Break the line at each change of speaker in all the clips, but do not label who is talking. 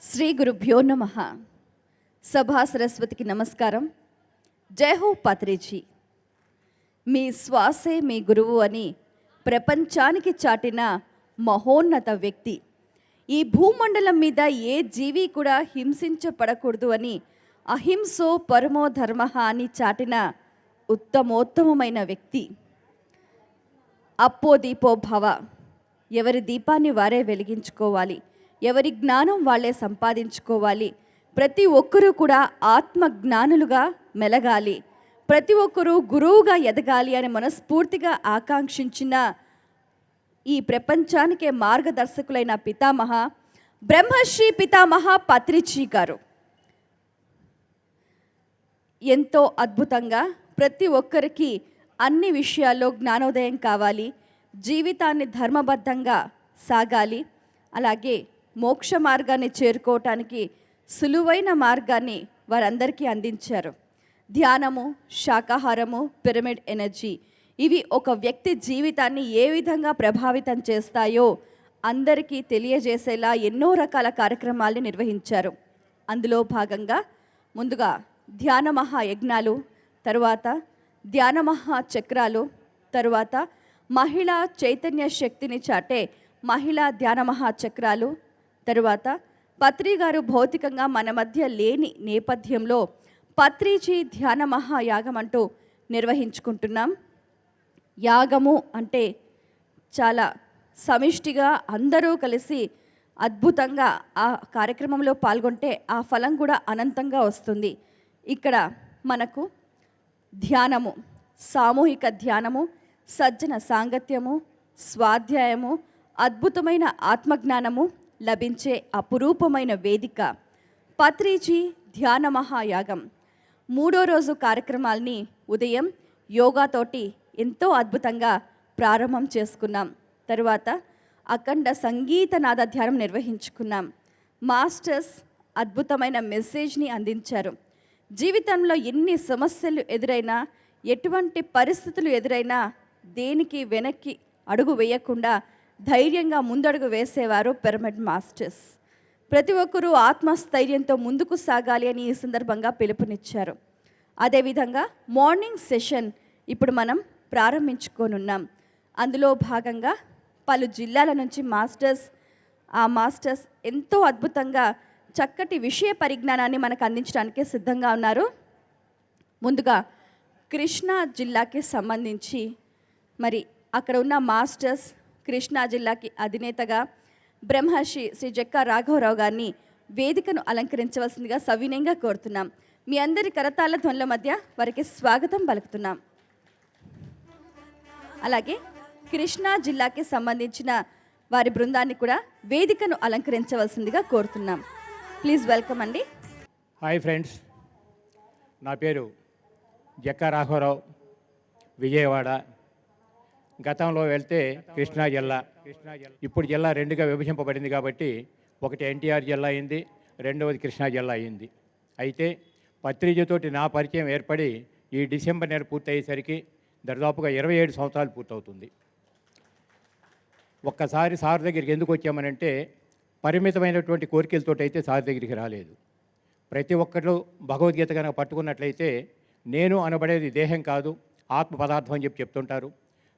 శ్రీ గురుభ్యో నమః. సభా సరస్వతికి నమస్కారం. జై హో పత్రిజీ. మీ శ్వాసే మీ గురువు అని ప్రపంచానికి చాటిన మహోన్నత వ్యక్తి. ఈ భూమండలం మీద ఏ జీవి కూడా హింసించబడకూడదు అని అహింసో పరమో ధర్మ అని చాటిన ఉత్తమోత్తమైన వ్యక్తి. అప్పో దీపో భవ. ఎవరి దీపాన్ని వారే వెలిగించుకోవాలి, ఎవరి జ్ఞానం వాళ్ళే సంపాదించుకోవాలి. ప్రతి ఒక్కరూ కూడా ఆత్మ జ్ఞానులుగా మెలగాలి, ప్రతి ఒక్కరూ గురువుగా ఎదగాలి అని మనస్ఫూర్తిగా ఆకాంక్షించిన ఈ ప్రపంచానికే మార్గదర్శకులైన పితామహ బ్రహ్మశ్రీ పితామహ పత్రిజీ గారు ఎంతో అద్భుతంగా ప్రతి ఒక్కరికి అన్ని విషయాల్లో జ్ఞానోదయం కావాలి, జీవితాన్ని ధర్మబద్ధంగా సాగాలి, అలాగే మోక్ష మార్గాన్ని చేరుకోవటానికి సులువైన మార్గాన్ని వారందరికీ అందించారు. ధ్యానము, శాకాహారము, పిరమిడ్ ఎనర్జీ ఇవి ఒక వ్యక్తి జీవితాన్ని ఏ విధంగా ప్రభావితం చేస్తాయో అందరికీ తెలియజేసేలా ఎన్నో రకాల కార్యక్రమాల్ని నిర్వహించారు. అందులో భాగంగా ముందుగా ధ్యాన మహాయజ్ఞాలు, తరువాత ధ్యాన మహా చక్రాలు, తరువాత మహిళా చైతన్య శక్తిని చాటే మహిళా ధ్యాన మహా చక్రాలు, తరువాత పత్రి గారు భౌతికంగా మన మధ్య లేని నేపథ్యంలో పత్రిజీ ధ్యాన మహాయాగం అంటూ నిర్వహించుకుంటున్నాం. యాగము అంటే చాలా సమిష్టిగా అందరూ కలిసి అద్భుతంగా ఆ కార్యక్రమంలో పాల్గొంటే ఆ ఫలం కూడా అనంతంగా వస్తుంది. ఇక్కడ మనకు ధ్యానము, సామూహిక ధ్యానము, సజ్జన సాంగత్యము, స్వాధ్యాయము, అద్భుతమైన ఆత్మజ్ఞానము లభించే అపురూపమైన వేదిక పత్రిజీ ధ్యాన మహాయాగం. 3వ రోజు కార్యక్రమాల్ని ఉదయం యోగాతోటి ఎంతో అద్భుతంగా ప్రారంభం చేసుకున్నాం. తరువాత అఖండ సంగీత నాద ధ్యానం నిర్వహించుకున్నాం. మాస్టర్స్ అద్భుతమైన మెసేజ్ని అందించారు. జీవితంలో ఎన్ని సమస్యలు ఎదురైనా, ఎటువంటి పరిస్థితులు ఎదురైనా దేనికి వెనక్కి అడుగు వేయకుండా ధైర్యంగా ముందడుగు వేసేవారు పిరమిడ్ మాస్టర్స్. ప్రతి ఒక్కరూ ఆత్మస్థైర్యంతో ముందుకు సాగాలి అని ఈ సందర్భంగా పిలుపునిచ్చారు. అదేవిధంగా మార్నింగ్ సెషన్ ఇప్పుడు మనం ప్రారంభించుకోనున్నాం. అందులో భాగంగా పలు జిల్లాల నుంచి మాస్టర్స్ ఎంతో అద్భుతంగా చక్కటి విషయ పరిజ్ఞానాన్ని మనకు అందించడానికి సిద్ధంగా ఉన్నారు. ముందుగా కృష్ణా జిల్లాకి సంబంధించి మరి అక్కడ ఉన్న మాస్టర్స్ కృష్ణా జిల్లాకి అధినేతగా బ్రహ్మశ్రీ శ్రీ జక్కా రాఘవరావు గారిని వేదికను అలంకరించవలసిందిగా సవినయంగా కోరుతున్నాం. మీ అందరి కరతాళ ధ్వనుల మధ్య వారికి స్వాగతం పలుకుతున్నాం. అలాగే కృష్ణా జిల్లాకి సంబంధించిన వారి బృందాన్ని కూడా వేదికను అలంకరించవలసిందిగా కోరుతున్నాం. ప్లీజ్ వెల్కమ్ అండి.
హాయ్ ఫ్రెండ్స్, నా పేరు జక్కా రాఘవరావు, విజయవాడ. గతంలో వెళ్తే కృష్ణా జిల్లా, ఇప్పుడు జిల్లా రెండుగా విభజింపబడింది కాబట్టి ఒకటి ఎన్టీఆర్ జిల్లా అయింది, రెండవది కృష్ణా జిల్లా అయింది. అయితే పత్రిజతోటి నా పరిచయం ఏర్పడి ఈ డిసెంబర్ నెల పూర్తయ్యేసరికి దాదాపుగా 27 సంవత్సరాలు పూర్తవుతుంది. ఒక్కసారి సార్ దగ్గరికి ఎందుకు వచ్చామనంటే పరిమితమైనటువంటి కోరికలతో అయితే సార్ దగ్గరికి రాలేదు. ప్రతి ఒక్కరు భగవద్గీత కనుక పట్టుకున్నట్లయితే నేను అనబడేది దేహం కాదు, ఆత్మ పదార్థం అని చెప్తుంటారు.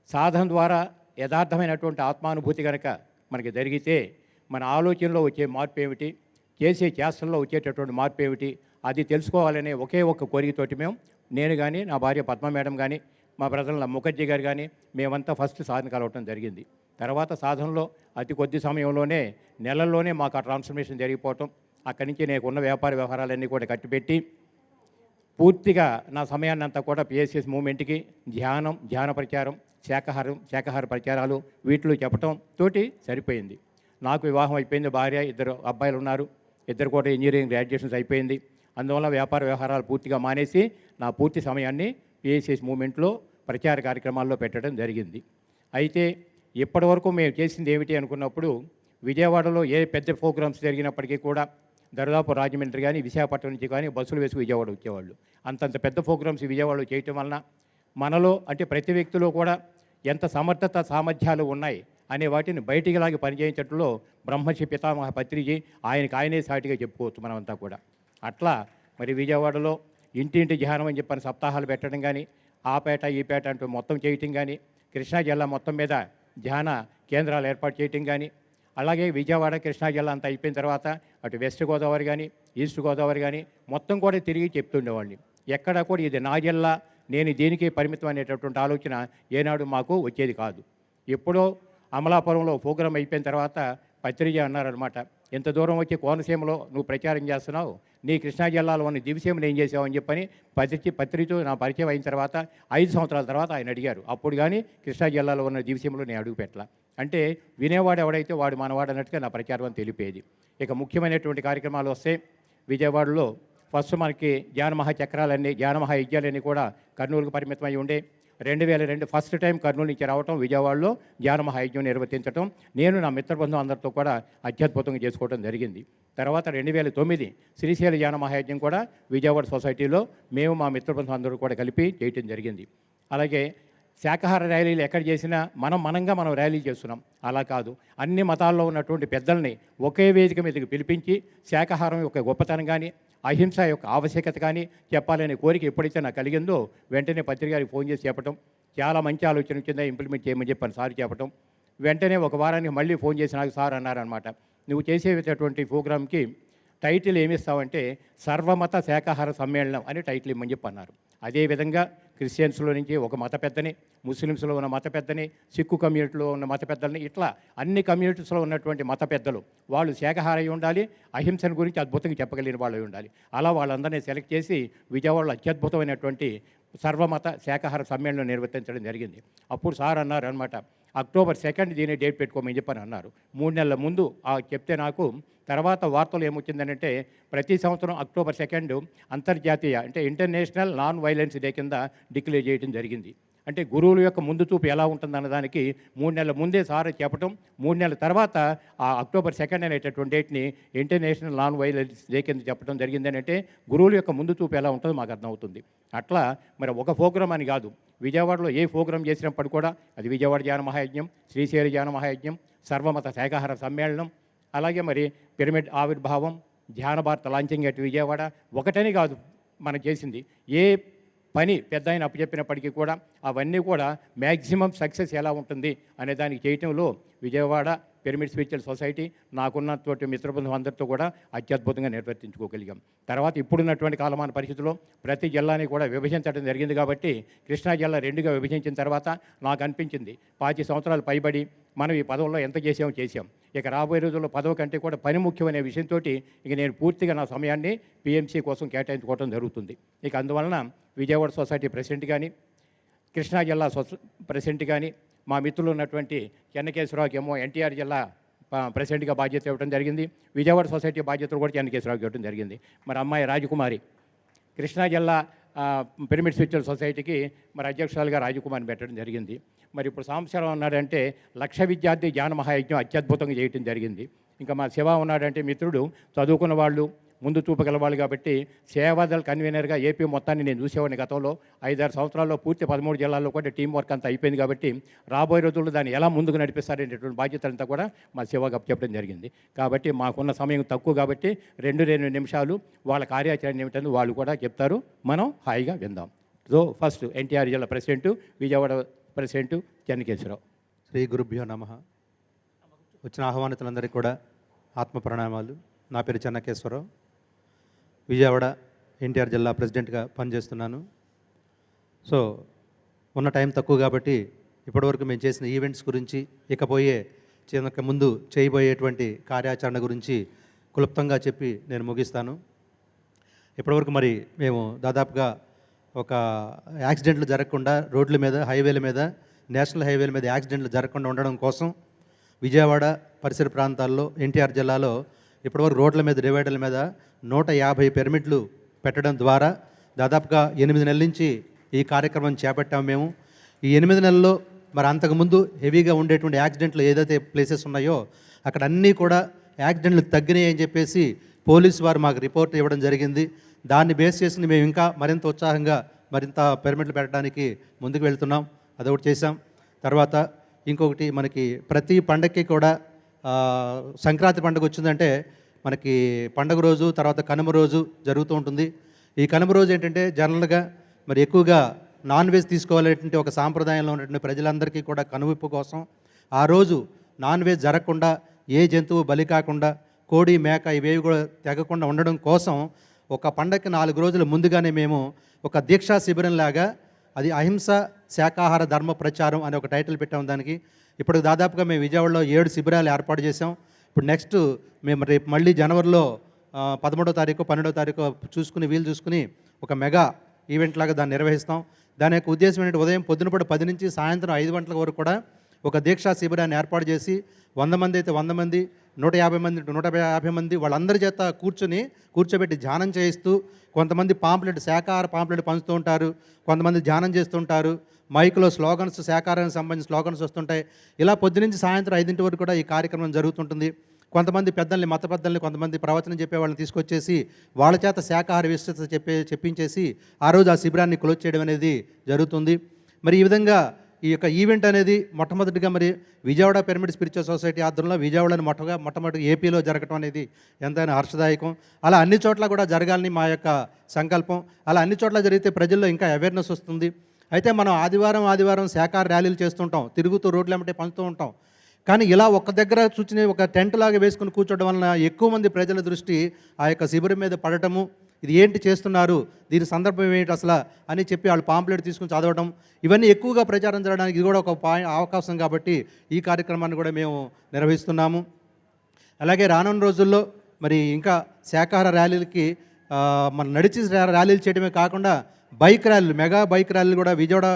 సాధన ద్వారా యథార్థమైనటువంటి ఆత్మానుభూతి కనుక మనకి జరిగితే మన ఆలోచనలో వచ్చే మార్పు ఏమిటి, చేసే చేష్టల్లో వచ్చేటటువంటి మార్పు ఏమిటి, అది తెలుసుకోవాలనే ఒకే ఒక్క కోరికతోటి నేను కానీ, నా భార్య పద్మ మేడం కానీ, మా బ్రదర్ల ముఖర్జీ గారు కానీ మేమంతా ఫస్ట్ సాధన కలవటం జరిగింది. తర్వాత సాధనలో అతి కొద్ది సమయంలోనే నెలల్లోనే మాకు ఆ ట్రాన్స్ఫర్మేషన్ జరిగిపోవటం, అక్కడి నుంచి నేను ఉన్న వ్యాపార వ్యవహారాలన్నీ కూడా కట్టిపెట్టి పూర్తిగా నా సమయాన్ని అంతా కూడా పిఎస్ఎస్ మూమెంట్కి ధ్యానం, ధ్యాన ప్రచారం, శాకాహార ప్రచారాలు వీటిలో చెప్పటం తోటి సరిపోయింది. నాకు వివాహం అయిపోయింది, భార్య, 2 అబ్బాయిలు ఉన్నారు, 2 కూడా ఇంజనీరింగ్ గ్రాడ్యుయేషన్స్ అయిపోయింది. అందువల్ల వ్యాపార వ్యవహారాలు పూర్తిగా మానేసి నా పూర్తి సమయాన్ని పిఎస్ఎస్ మూమెంట్లో ప్రచార కార్యక్రమాల్లో పెట్టడం జరిగింది. అయితే ఇప్పటి వరకు మేము చేసింది ఏమిటి అనుకున్నప్పుడు విజయవాడలో ఏ పెద్ద ప్రోగ్రామ్స్ జరిగినప్పటికీ కూడా దాదాపు రాజమండ్రి కానీ, విశాఖపట్నం నుంచి కానీ బస్సులు వేసుకు విజయవాడ వచ్చేవాళ్ళు. అంతంత పెద్ద ప్రోగ్రామ్స్ విజయవాడలో చేయటం వలన మనలో అంటే ప్రతి వ్యక్తిలో కూడా ఎంత సమర్థత సామర్థ్యాలు ఉన్నాయి అనే వాటిని బయటికి లాగి పనిచేయించడంలో బ్రహ్మర్షి పితామహ పత్రిజీ ఆయనే సాటిగా చెప్పుకోవచ్చు మనమంతా కూడా. అట్లా మరి విజయవాడలో ఇంటింటి ధ్యానం అని చెప్పని సప్తాహాలు పెట్టడం కానీ, ఆ పేట ఈ పేట అంటూ మొత్తం చేయటం కానీ, కృష్ణా జిల్లా మొత్తం మీద ధ్యాన కేంద్రాలు ఏర్పాటు చేయటం కానీ, అలాగే విజయవాడ కృష్ణా జిల్లా అంతా అయిపోయిన తర్వాత అటు వెస్ట్ గోదావరి కానీ, ఈస్ట్ గోదావరి కానీ మొత్తం కూడా తిరిగి చెప్తుండేవాడిని. ఎక్కడా కూడా ఇది నా జిల్లా, నేను దీనికి పరిమితం అనేటటువంటి ఆలోచన ఏనాడు మాకు వచ్చేది కాదు. ఎప్పుడో అమలాపురంలో ప్రోగ్రాం అయిపోయిన తర్వాత పత్రిజ అన్నారనమాట, ఇంత దూరం వచ్చి కోనసీమలో నువ్వు ప్రచారం చేస్తున్నావు, నీ కృష్ణా జిల్లాలో ఉన్న దివిసీమను ఏం చేసావు అని చెప్పని పత్రితో నా పరిచయం అయిన తర్వాత 5 సంవత్సరాల తర్వాత ఆయన అడిగారు. అప్పుడు కానీ కృష్ణా జిల్లాలో ఉన్న దివిసీమలో నేను అడుగు పెట్టలా. అంటే వినేవాడు ఎవడైతే వాడు మనవాడు అన్నట్టుగా నా ప్రచారం అని తెలిపేది. ఇక ముఖ్యమైనటువంటి కార్యక్రమాలు వస్తే విజయవాడలో ఫస్ట్ మనకి జ్ఞానమహాచక్రాలన్నీ జ్ఞానమహాయజ్ఞాలన్నీ కూడా కర్నూలుకు పరిమితమై ఉండే. 2002 ఫస్ట్ టైం కర్నూలు నుంచి రావటం, విజయవాడలో జ్ఞానమహాయజ్ఞం నిర్వర్తించడం నేను నా మిత్రబృందం అందరితో కూడా అత్యద్భుతంగా చేసుకోవడం జరిగింది. తర్వాత 2009 శ్రీశైల జ్ఞానమహాయజ్ఞం కూడా విజయవాడ సొసైటీలో మేము మా మిత్రబృందం అందరూ కూడా కలిపి చేయటం జరిగింది. అలాగే శాకాహార ర్యాలీలు ఎక్కడ చేసినా మనం ర్యాలీ చేస్తున్నాం. అలా కాదు, అన్ని మతాల్లో ఉన్నటువంటి పెద్దల్ని ఒకే వేదిక మీదకి పిలిపించి శాకాహారం యొక్క గొప్పతనం కానీ, అహింస యొక్క ఆవశ్యకత కానీ చెప్పాలనే కోరిక ఎప్పుడైతే నాకు కలిగిందో వెంటనే పత్రికారికి ఫోన్ చేసి చెప్పడం, చాలా మంచి ఆలోచన వచ్చిందా ఇంప్లిమెంట్ చేయమని చెప్పని సార్ చెప్పడం, వెంటనే ఒక వారానికి మళ్ళీ ఫోన్ చేసి నాకు సార్ అన్నారనమాట, నువ్వు చేసేటటువంటి ప్రోగ్రామ్కి టైటిల్ ఏమిస్తావంటే సర్వమత శాకాహార సమ్మేళనం అని టైటిల్ ఇమ్మని చెప్పి అన్నారు. అదేవిధంగా క్రిస్టియన్స్లో నుంచి ఒక మత పెద్దని, ముస్లిమ్స్లో ఉన్న మత పెద్దని, సిక్కు కమ్యూనిటీలో ఉన్న మత పెద్దలని, ఇట్లా అన్ని కమ్యూనిటీస్లో ఉన్నటువంటి మత పెద్దలు వాళ్ళు శాకాహారై ఉండాలి, అహింసను గురించి అద్భుతంగా చెప్పగలిగిన వాళ్ళు ఉండాలి. అలా వాళ్ళందరినీ సెలెక్ట్ చేసి విజయవాడలో అత్యద్భుతమైనటువంటి సర్వమత శాకాహార సమ్మేళనం నిర్వర్తించడం జరిగింది. అప్పుడు సార్ అన్నారు అనమాట, అక్టోబర్ 2 దీన్ని డేట్ పెట్టుకోమని చెప్పని అన్నారు. 3 నెలల ముందు చెప్తే నాకు తర్వాత వార్తలు ఏమొచ్చిందనంటే ప్రతి సంవత్సరం అక్టోబర్ 2 అంతర్జాతీయ అంటే ఇంటర్నేషనల్ నాన్ వైలెన్స్ డే కింద డిక్లేర్ చేయడం జరిగింది. అంటే గురువుల యొక్క ముందు చూపు ఎలా ఉంటుందన్న దానికి 3 నెలల ముందే సార్ చెప్పటం, 3 నెలల తర్వాత ఆ అక్టోబర్ 2 అనేటటువంటి డేట్ని ఇంటర్నేషనల్ నాన్ వైలెన్స్ డే కింద చెప్పడం జరిగింది. అంటే గురువుల యొక్క ముందు చూపు ఎలా ఉంటుందో మాకు అర్థమవుతుంది. అట్లా మరి ఒక ప్రోగ్రాం అని కాదు, విజయవాడలో ఏ ప్రోగ్రాం చేసినప్పుడు కూడా అది విజయవాడ జ్ఞానమహాయజ్ఞం, శ్రీశైల జ్ఞానమహాయజ్ఞం, సర్వమత శాకాహార సమ్మేళనం, అలాగే మరి పిరమిడ్ ఆవిర్భావం, ధ్యాన భారత లాంచింగ్ అటు విజయవాడ ఒకటని కాదు మనం చేసింది. ఏ పని పెద్ద ఆయన అప్పచెప్పినప్పటికీ కూడా అవన్నీ కూడా మ్యాక్సిమం సక్సెస్ ఎలా ఉంటుంది అనే దానికి చేయటంలో విజయవాడ పిరమిడ్ స్పిరిచువల్ సొసైటీ నాకున్నటువంటి మిత్రబృందం అందరితో కూడా అత్యద్భుతంగా నిర్వర్తించుకోగలిగాం. తర్వాత ఇప్పుడున్నటువంటి కాలమాన పరిస్థితుల్లో ప్రతి జిల్లాని కూడా విభజించడం జరిగింది. కాబట్టి కృష్ణా జిల్లా 2గా విభజించిన తర్వాత నాకు అనిపించింది 25 సంవత్సరాలు పైబడి మనం ఈ పదవుల్లో ఎంత చేసాం. ఇక రాబోయే రోజుల్లో పదవి కంటే కూడా పని ముఖ్యమనే విషయంతో ఇక నేను పూర్తిగా నా సమయాన్ని పిఎంసీ కోసం కేటాయించుకోవడం జరుగుతుంది. ఇక అందువలన విజయవాడ సొసైటీ ప్రెసిడెంట్ కానీ, కృష్ణా జిల్లా ప్రెసిడెంట్ కానీ, మా మిత్రులు ఉన్నటువంటి చెన్నకేశ్వరరావుకి ఏమో ఎన్టీఆర్ జిల్లా ప్రెసిడెంట్గా బాధ్యత ఇవ్వడం జరిగింది. విజయవాడ సొసైటీ బాధ్యతలు కూడా చెన్నకేశ్వరరావుకి ఇవ్వడం జరిగింది. మరి అమ్మాయి రాజకుమారి కృష్ణా జిల్లా పిరమిడ్ స్పిరిచువల్ సొసైటీకి మరి అధ్యక్షురాలుగా రాజకుమారిని పెట్టడం జరిగింది. మరి ఇప్పుడు సాంబశివరావు ఉన్నాడంటే 1,00,000 విద్యార్థి జ్ఞాన మహాయజ్ఞం అత్యద్భుతంగా చేయడం జరిగింది. ఇంకా మా శివ ఉన్నాడంటే మిత్రుడు చదువుకున్న వాళ్ళు, ముందు చూపగలవాళ్ళు కాబట్టి సేవాదళ కన్వీనర్గా ఏపీ మొత్తాన్ని నేను చూసేవాడిని. గతంలో 5-6 సంవత్సరాల్లో పూర్తి 13 జిల్లాల్లో కూడా టీం వర్క్ అంతా అయిపోయింది. కాబట్టి రాబోయే రోజుల్లో దాన్ని ఎలా ముందుకు నడిపిస్తారనేటువంటి బాధ్యతలంతా కూడా మా శివగా చెప్పడం జరిగింది. కాబట్టి మాకున్న సమయం తక్కువ కాబట్టి 2 నిమిషాలు వాళ్ళ కార్యాచరణ ఏమిటని వాళ్ళు కూడా చెప్తారు, మనం హాయిగా విందాం. సో ఫస్ట్ ఎన్టీఆర్ జిల్లా ప్రెసిడెంటు, విజయవాడ ప్రెసిడెంటు చెన్నకేశ్వరరావు.
శ్రీ గురుభ్యో నమః. వచ్చిన ఆహ్వానితులందరికీ కూడా ఆత్మ ప్రణామాలు. నా పేరు చెన్నకేశ్వరరావు, విజయవాడ ఎన్టీఆర్ జిల్లా ప్రెసిడెంట్గా పనిచేస్తున్నాను. సో ఉన్న టైం తక్కువ కాబట్టి ఇప్పటివరకు మేము చేసిన ఈవెంట్స్ గురించి, ఇకపోయే ముందు చేయబోయేటువంటి కార్యాచరణ గురించి క్లుప్తంగా చెప్పి నేను ముగిస్తాను. ఇప్పటివరకు మరి మేము దాదాపుగా ఒక యాక్సిడెంట్లు జరగకుండా రోడ్ల మీద, హైవేల మీద, నేషనల్ హైవేల మీద యాక్సిడెంట్లు జరగకుండా ఉండడం కోసం విజయవాడ పరిసర ప్రాంతాల్లో ఎన్టీఆర్ జిల్లాలో ఇప్పటివరకు రోడ్ల మీద, డివైడర్ల మీద 150 పిరమిడ్లు పెట్టడం ద్వారా దాదాపుగా 8 నెలల నుంచి ఈ కార్యక్రమం చేపట్టాము మేము. ఈ 8 నెలల్లో మరి అంతకుముందు హెవీగా ఉండేటువంటి యాక్సిడెంట్లు ఏదైతే ప్లేసెస్ ఉన్నాయో అక్కడ అన్నీ కూడా యాక్సిడెంట్లు తగ్గినాయి అని చెప్పేసి పోలీసు వారు మాకు రిపోర్ట్ ఇవ్వడం జరిగింది. దాన్ని బేస్ చేసి మేము ఇంకా మరింత ఉత్సాహంగా మరింత పిరమిడ్లు పెట్టడానికి ముందుకు వెళ్తున్నాం. అదొకటి చేసాం. తర్వాత ఇంకొకటి మనకి ప్రతి పండగకి కూడా సంక్రాంతి పండుగ వచ్చిందంటే మనకి పండుగ రోజు తర్వాత కనుమ రోజు జరుగుతూ ఉంటుంది. ఈ కనుమ రోజు ఏంటంటే జనరల్గా మరి ఎక్కువగా నాన్ వెజ్ తీసుకోవాలనేటువంటి ఒక సాంప్రదాయంలో ఉన్నటువంటి ప్రజలందరికీ కూడా కనువిప్పు కోసం ఆ రోజు నాన్ వెజ్ జరగకుండా ఏ జంతువు బలి కాకుండా కోడి మేక ఇవేవి కూడా తెగకుండా ఉండడం కోసం ఒక పండగకి 4 రోజుల ముందుగానే మేము ఒక దీక్షా శిబిరంలాగా, అది అహింస శాకాహార ధర్మ ప్రచారం అనే ఒక టైటిల్ పెట్టాము దానికి. ఇప్పుడు దాదాపుగా మేము విజయవాడలో 7 శిబిరాలు ఏర్పాటు చేసాం. ఇప్పుడు నెక్స్ట్ మేము రేపు మళ్ళీ జనవరిలో 11వ తారీఖు 12వ తారీఖు వీలు చూసుకుని ఒక మెగా ఈవెంట్ లాగా దాన్ని నిర్వహిస్తాం. దాని యొక్క ఉద్దేశం ఏంటంటే ఉదయం పొద్దునపూట 10 నుంచి సాయంత్రం 5 గంటల వరకు కూడా ఒక దీక్షా శిబిరాన్ని ఏర్పాటు చేసి 100 మంది అయితే 100 మంది, 150 మంది 150 మంది వాళ్ళందరి చేత కూర్చోబెట్టి ధ్యానం చేయిస్తూ, కొంతమంది శాకాహార పాంప్లెట్ పంచుతూ ఉంటారు, కొంతమంది ధ్యానం చేస్తూ ఉంటారు, మైక్లో స్లోగన్స్ శాకాహారానికి సంబంధించిన స్లోగన్స్ వస్తుంటాయి. ఇలా పొద్దునుంచి సాయంత్రం 5 వరకు కూడా ఈ కార్యక్రమం జరుగుతుంటుంది. కొంతమంది పెద్దల్ని, మత పెద్దల్ని, కొంతమంది ప్రవచనం చెప్పే వాళ్ళని తీసుకొచ్చేసి వాళ్ళ చేత శాకాహార విశిష్టత చెప్పించేసి ఆ రోజు ఆ శిబిరాన్ని క్లోజ్ చేయడం అనేది జరుగుతుంది. మరి ఈ విధంగా ఈ యొక్క ఈవెంట్ అనేది మొట్టమొదటిగా మరి విజయవాడ పిరమిడ్ స్పిరిచువల్ సొసైటీ ఆధ్వర్యంలో విజయవాడని మొట్టమొదటి ఏపీలో జరగటం అనేది ఎంతైనా హర్షదాయకం. అలా అన్ని చోట్ల కూడా జరగాలని మా యొక్క సంకల్పం. అలా అన్ని చోట్ల జరిగితే ప్రజల్లో ఇంకా అవేర్నెస్ వస్తుంది. అయితే మనం ఆదివారం శాకాహార ర్యాలీలు చేస్తుంటాం, తిరుగుతూ రోడ్లు వెంబడి పంచుతూ ఉంటాం. కానీ ఇలా ఒక్క దగ్గర కూర్చుని ఒక టెంట్ లాగా వేసుకుని కూర్చోవడం వలన ఎక్కువ మంది ప్రజల దృష్టి ఆ యొక్క శిబిరం మీద పడటము, ఇది ఏంటి చేస్తున్నారు, దీని సందర్భం ఏంటి అసలు అని చెప్పి వాళ్ళు పాంప్లెట్ తీసుకుని చదవడం, ఇవన్నీ ఎక్కువగా ప్రచారం జరగడానికి ఇది కూడా ఒక అవకాశం. కాబట్టి ఈ కార్యక్రమాన్ని కూడా మేము నిర్వహిస్తున్నాము. అలాగే రానున్న రోజుల్లో మరి ఇంకా శాకాహార ర్యాలీలకి మనం నడిచి ర్యాలీలు చేయడమే కాకుండా బైక్ ర్యాలీలు, మెగా బైక్ ర్యాలీలు కూడా విజయవాడ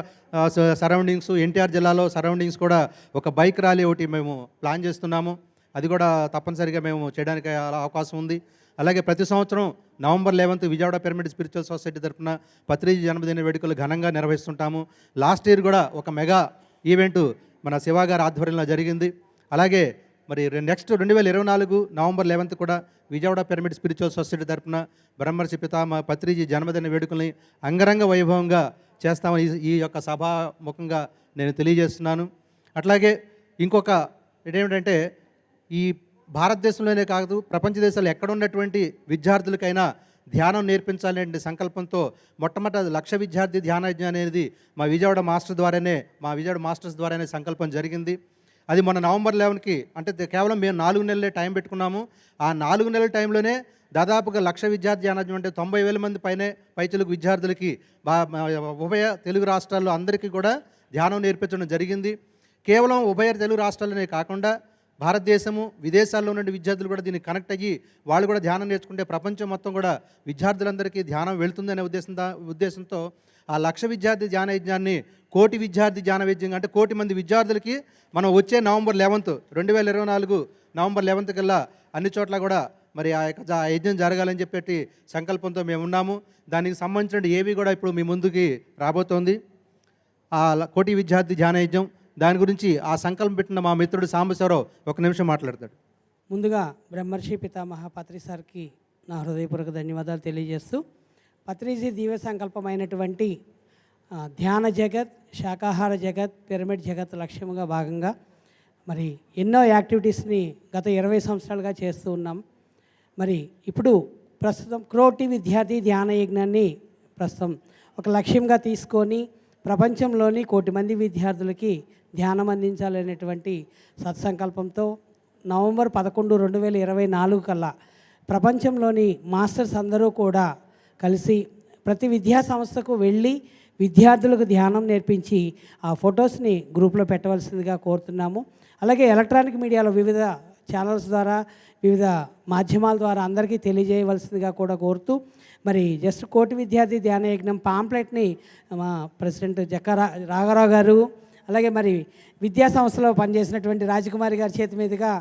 సరౌండింగ్స్, ఎన్టీఆర్ జిల్లాలో సరౌండింగ్స్ కూడా ఒక బైక్ ర్యాలీ ఒకటి మేము ప్లాన్ చేస్తున్నాము. అది కూడా తప్పనిసరిగా మేము చేయడానికి అవకాశం ఉంది. అలాగే ప్రతి సంవత్సరం November 11 Vijayawada pyramid spiritual society తరఫున పత్రిజీ జన్మదిన వేడుకలు ఘనంగా నిర్వహిస్తుంటాము. లాస్ట్ ఇయర్ కూడా ఒక మెగా ఈవెంట్ మన శివ గారి ఆధ్వర్యంలో జరిగింది. అలాగే మరి నెక్స్ట్ 2024 నవంబర్ 11 కూడా విజయవాడ పిరమిడ్ స్పిరిచువల్ సొసైటీ తరఫున బ్రహ్మర్షి పితామహ పత్రిజీ జన్మదిన వేడుకల్ని అంగరంగ వైభవంగా చేస్తామని ఈ యొక్క సభాముఖంగా నేను తెలియజేస్తున్నాను. అట్లాగే ఇంకొక ఏమిటంటే ఈ భారతదేశంలోనే కాదు ప్రపంచ దేశాలు ఎక్కడ ఉన్నటువంటి విద్యార్థులకైనా ధ్యానం నేర్పించాలి అంటే సంకల్పంతో మొట్టమొదటి 1,00,000 విద్యార్థి ధ్యానయజ్ఞ అనేది మా విజయవాడ మాస్టర్స్ ద్వారానే సంకల్పం జరిగింది. అది మొన్న నవంబర్ 11కి అంటే కేవలం మేము 4 నెలలే టైం పెట్టుకున్నాము. ఆ 4 నెలల టైంలోనే దాదాపుగా 1,00,000 విద్యార్థి ధ్యానయజ్ఞం అంటే 90,000 మంది పైచలకు విద్యార్థులకి ఉభయ తెలుగు రాష్ట్రాల్లో అందరికీ కూడా ధ్యానం నేర్పించడం జరిగింది. కేవలం ఉభయ తెలుగు రాష్ట్రాలనే కాకుండా భారతదేశము విదేశాల్లో ఉన్న విద్యార్థులు కూడా దీనికి కనెక్ట్ అయ్యి వాళ్ళు కూడా ధ్యానం నేర్చుకుంటే ప్రపంచం మొత్తం కూడా విద్యార్థులందరికీ ధ్యానం వెళ్తుందనే ఉద్దేశంతో ఆ 1,00,000 విద్యార్థి ధ్యాన యజ్ఞాన్ని 1,00,000 విద్యార్థి ధ్యాన యజ్ఞం అంటే 1,00,000 మంది విద్యార్థులకి మనం వచ్చే నవంబర్ 11 2024 నవంబర్ 11 కల్లా అన్ని చోట్ల కూడా మరి ఆ యొక్క యజ్ఞం జరగాలని చెప్పేటి సంకల్పంతో మేము ఉన్నాము. దానికి సంబంధించిన ఏవి కూడా ఇప్పుడు మీ ముందుకి రాబోతోంది. ఆ 1,00,000 విద్యార్థి ధ్యాన యజ్ఞం దాని గురించి ఆ సంకల్పం పెట్టిన మా మిత్రుడు సాంబశివరావు ఒక నిమిషం మాట్లాడతాడు.
ముందుగా బ్రహ్మర్షి పితామహ పత్రి సార్కి నా హృదయపూర్వక ధన్యవాదాలు తెలియజేస్తూ, పత్రిజీ దివ్య సంకల్పమైనటువంటి ధ్యాన జగత్, శాకాహార జగత్, పిరమిడ్ జగత్ లక్ష్యముగా భాగంగా మరి ఎన్నో యాక్టివిటీస్ని గత 20 సంవత్సరాలుగా చేస్తూ ఉన్నాం. మరి ఇప్పుడు ప్రస్తుతం క్రోటి విద్యార్థి ధ్యాన యజ్ఞాన్ని ప్రస్తుతం ఒక లక్ష్యంగా తీసుకొని ప్రపంచంలోని 1,00,000 మంది విద్యార్థులకి ధ్యానం అందించాలనేటువంటి సత్సంకల్పంతో నవంబర్ 11, 2024 కల్లా ప్రపంచంలోని మాస్టర్స్ అందరూ కూడా కలిసి ప్రతి విద్యా సంస్థకు వెళ్ళి విద్యార్థులకు ధ్యానం నేర్పించి ఆ ఫొటోస్ని గ్రూప్లో పెట్టవలసిందిగా కోరుతున్నాము. అలాగే ఎలక్ట్రానిక్ మీడియాలో వివిధ ఛానల్స్ ద్వారా వివిధ మాధ్యమాల ద్వారా అందరికీ తెలియజేయవలసిందిగా కూడా కోరుతూ, మరి జస్ట్ 1,00,000 విద్యార్థి ధ్యాన యజ్ఞం పాంప్లెట్ని మా ప్రెసిడెంట్ రాఘరావు గారు, అలాగే మరి విద్యా సంస్థలో పనిచేసినటువంటి రాజకుమారి గారి చేతి మీదుగా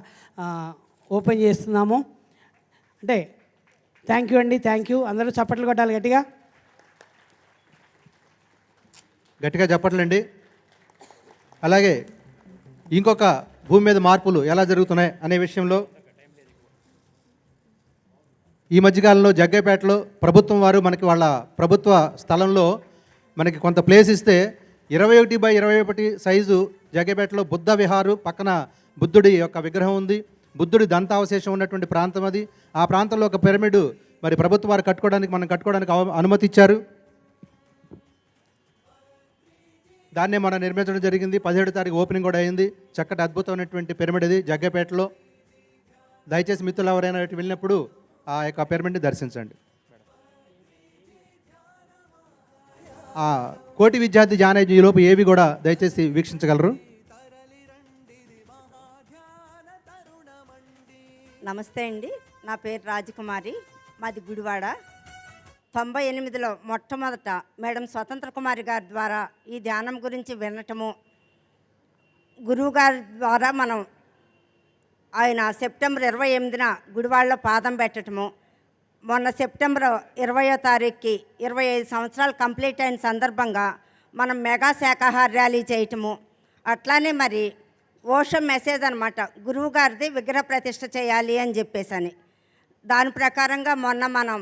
ఓపెన్ చేస్తున్నాము. అంటే థ్యాంక్ యూ అండి, థ్యాంక్ యూ. అందరూ చప్పట్లు కొట్టాలి గట్టిగా.
గట్టిగా చెప్పట్లండి. అలాగే ఇంకొక భూమి మీద మార్పులు ఎలా జరుగుతున్నాయి అనే విషయంలో ఈ మధ్యకాలంలో జగ్గైపేటలో ప్రభుత్వం వారు మనకి వాళ్ళ ప్రభుత్వ స్థలంలో మనకి కొంత ప్లేస్ ఇస్తే 21 by 21 సైజు జగ్గపేటలో బుద్ధ విహారు పక్కన బుద్ధుడి యొక్క విగ్రహం ఉంది. బుద్ధుడి దంతావశేషం ఉన్నటువంటి ప్రాంతం అది. ఆ ప్రాంతంలో ఒక పిరమిడ్ మరి ప్రభుత్వ వారు కట్టుకోవడానికి అనుమతి ఇచ్చారు. దాన్నే మనం నిర్మించడం జరిగింది. 17వ తారీఖు ఓపెనింగ్ కూడా అయింది. చక్కటి అద్భుతమైనటువంటి పిరమిడ్ ఇది జగ్గపేటలో. దయచేసి మిత్రులు ఎవరైనా వెళ్ళినప్పుడు ఆ యొక్క పిరమిడ్ని దర్శించండి. కోటి విద్యార్థి జానేజ్ ఈలోపు ఏవి కూడా దయచేసి వీక్షించగలరు.
నమస్తే అండి, నా పేరు రాజకుమారి, మాది గుడివాడ. 98లో మొట్టమొదట మేడం స్వతంత్ర కుమారి గారి ద్వారా ఈ ధ్యానం గురించి వినటము, గురువు గారి ద్వారా ఆయన సెప్టెంబర్ 28న గుడివాడలో పాదం పెట్టడము, మొన్న సెప్టెంబర్ 20వ తారీఖుకి 25 సంవత్సరాలు కంప్లీట్ అయిన సందర్భంగా మనం మెగా శాకాహార ర్యాలీ చేయటము, అట్లానే మరి ఓషో మెసేజ్ అనమాట, గురువు గారిది విగ్రహ ప్రతిష్ఠ చేయాలి అని చెప్పేసి దాని ప్రకారంగా మొన్న మనం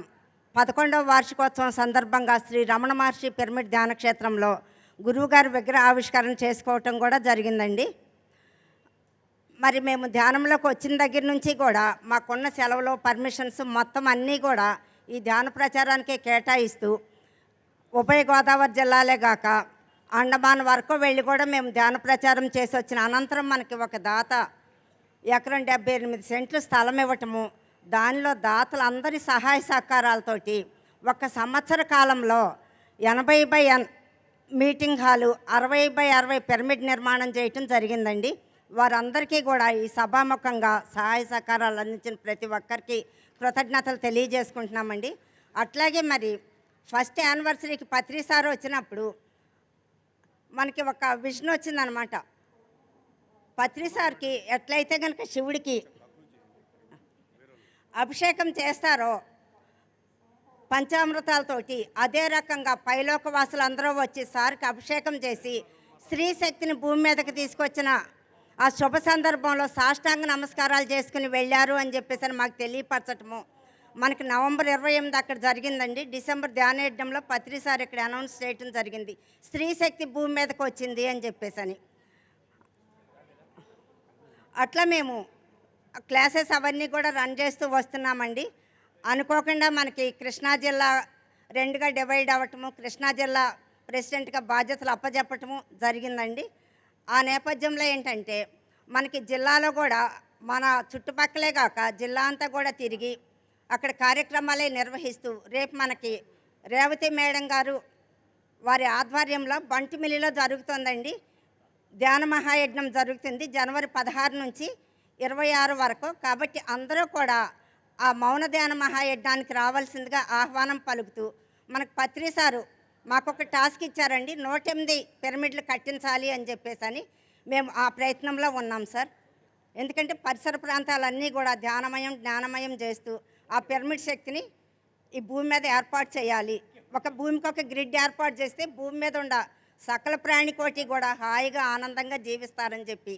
11వ వార్షికోత్సవం సందర్భంగా శ్రీ రమణ మహర్షి పిరమిడ్ ధ్యాన క్షేత్రంలో గురువుగారి విగ్రహ ఆవిష్కరణ చేసుకోవటం కూడా జరిగిందండి. మరి మేము ధ్యానంలోకి వచ్చిన దగ్గర నుంచి కూడా మాకున్న సెలవులు, పర్మిషన్స్ మొత్తం అన్నీ కూడా ఈ ధ్యాన ప్రచారానికే కేటాయిస్తూ ఉభయ గోదావరి జిల్లాలే గాక అండమాన్ వరకు వెళ్ళి కూడా మేము ధ్యాన ప్రచారం చేసి వచ్చిన అనంతరం మనకి ఒక దాత ఎకరం 78 సెంట్లు స్థలం ఇవ్వటము, దానిలో దాతలందరి సహాయ సహకారాలతోటి 1 సంవత్సర కాలంలో 80x meeting hall, 60x60 pyramid నిర్మాణం చేయటం జరిగిందండి. వారందరికీ కూడా ఈ సభాముఖంగా సహాయ సహకారాలు అందించిన ప్రతి ఒక్కరికి కృతజ్ఞతలు తెలియజేసుకుంటున్నామండి. అట్లాగే మరి ఫస్ట్ యానివర్సరీకి పత్రి సార్ వచ్చినప్పుడు మనకి ఒక విజన్ వచ్చిందనమాట. పత్రి సార్కి ఎట్లయితే కనుక శివుడికి అభిషేకం చేస్తారో పంచామృతాలతోటి, అదే రకంగా పైలోకవాసులు అందరూ వచ్చి సార్కి అభిషేకం చేసి స్త్రీ శక్తిని భూమి మీదకి తీసుకొచ్చిన ఆ శుభ సందర్భంలో సాష్టాంగ నమస్కారాలు చేసుకుని వెళ్ళారు అని చెప్పేసి మాకు తెలియపరచటము మనకి నవంబర్ 28 అక్కడ జరిగిందండి. డిసెంబర్ ధ్యానయజ్ఞంలో పత్రి సార్ ఇక్కడ అనౌన్స్ చేయటం జరిగింది, స్త్రీ శక్తి భూమి మీదకి వచ్చింది అని చెప్పేసి. అట్లా మేము క్లాసెస్ అవన్నీ కూడా రన్ చేస్తూ వస్తున్నామండి. అనుకోకుండా మనకి కృష్ణా జిల్లా 2గా డివైడ్ అవ్వటము, కృష్ణా జిల్లా ప్రెసిడెంట్గా బాధ్యతలు అప్పచెప్పటము జరిగిందండి. ఆ నేపథ్యంలో ఏంటంటే మనకి జిల్లాలో కూడా మన చుట్టుపక్కలే కాక జిల్లా అంతా కూడా తిరిగి అక్కడ కార్యక్రమాలే నిర్వహిస్తూ రేపు మనకి రేవతి మేడం గారు వారి ఆధ్వర్యంలో బంటిమిల్లిలో జరుగుతుందండి ధ్యాన మహాయజ్ఞం జరుగుతుంది జనవరి 16 నుంచి 26 వరకు. కాబట్టి అందరూ కూడా ఆ మౌన ధ్యాన మహాయజ్ఞానికి రావాల్సిందిగా ఆహ్వానం పలుకుతూ మనకు పత్రి సారు మాకొక టాస్క్ ఇచ్చారండి, 108 పిరమిడ్లు కట్టించాలి అని చెప్పేసి మేము ఆ ప్రయత్నంలో ఉన్నాం సార్. ఎందుకంటే పరిసర ప్రాంతాలన్నీ కూడా ధ్యానమయం జ్ఞానమయం చేస్తూ ఆ పిరమిడ్ శక్తిని ఈ భూమి మీద ఏర్పాటు చేయాలి. భూమికి ఒక గ్రిడ్ ఏర్పాటు చేస్తే భూమి మీద ఉన్న సకల ప్రాణికోటి కూడా హాయిగా ఆనందంగా జీవిస్తారని చెప్పి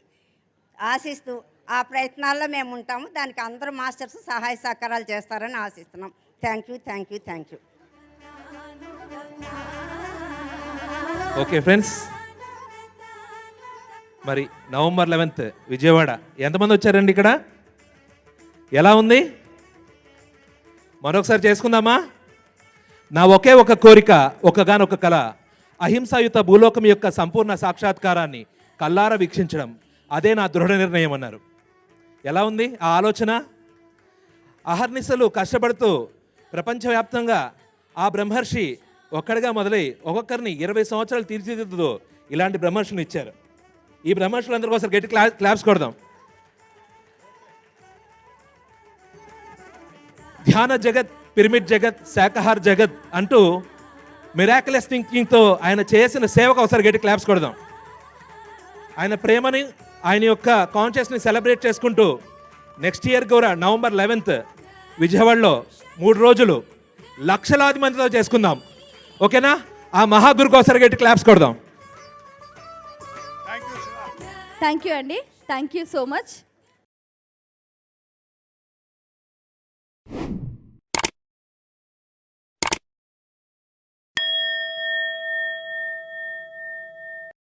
ఆశిస్తూ ఆ ప్రయత్నాల్లో మేము ఉంటాము. దానికి అందరూ మాస్టర్స్ సహాయ సహకారాలు చేస్తారని ఆశిస్తున్నాం. Thank you.
ఓకే ఫ్రెండ్స్, మరి నవంబర్ 11th విజయవాడ ఎంతమంది వచ్చారండి? ఇక్కడ ఎలా ఉంది? మరొకసారి చేసుకుందామా? నా ఒకే ఒక కోరిక, ఒకగానొక కళ, అహింసాయుత భూలోకం యొక్క సంపూర్ణ సాక్షాత్కారాన్ని కల్లారా వీక్షించడం, అదే నా దృఢ నిర్ణయం అన్నారు. ఎలా ఉంది ఆ ఆలోచన? అహర్నిశలు కష్టపడుతూ ప్రపంచవ్యాప్తంగా ఆ బ్రహ్మర్షి ఒక్కడిగా మొదలై ఒక్కొక్కరిని 20 సంవత్సరాలు తీర్చిదిద్దుతూ ఇలాంటి బ్రహ్మర్షులను ఇచ్చారు. ఈ బ్రహ్మర్షులందరికీ ఒకసారి గట్టి క్లాప్స్ కొడదాం. ధ్యాన జగత్, పిరమిడ్ జగత్, శాకాహార జగత్ అంటూ మిరాకులస్ థింకింగ్తో ఆయన చేసిన సేవకు ఒకసారి గట్టి క్లాప్స్ కొడదాం. ఆయన ప్రేమని, ఆయన యొక్క కాన్షియస్ని సెలబ్రేట్ చేసుకుంటూ నెక్స్ట్ ఇయర్ కూడా నవంబర్ 11th విజయవాడలో 3 రోజులు లక్షలాది మందితో చేసుకుందాం. ఓకేనా? ఆ మహాగురుకు ఒకసారి గట్టి క్లాప్స్ కొడదాం.
థ్యాంక్ యూ అండి, థ్యాంక్ యూ సో మచ్.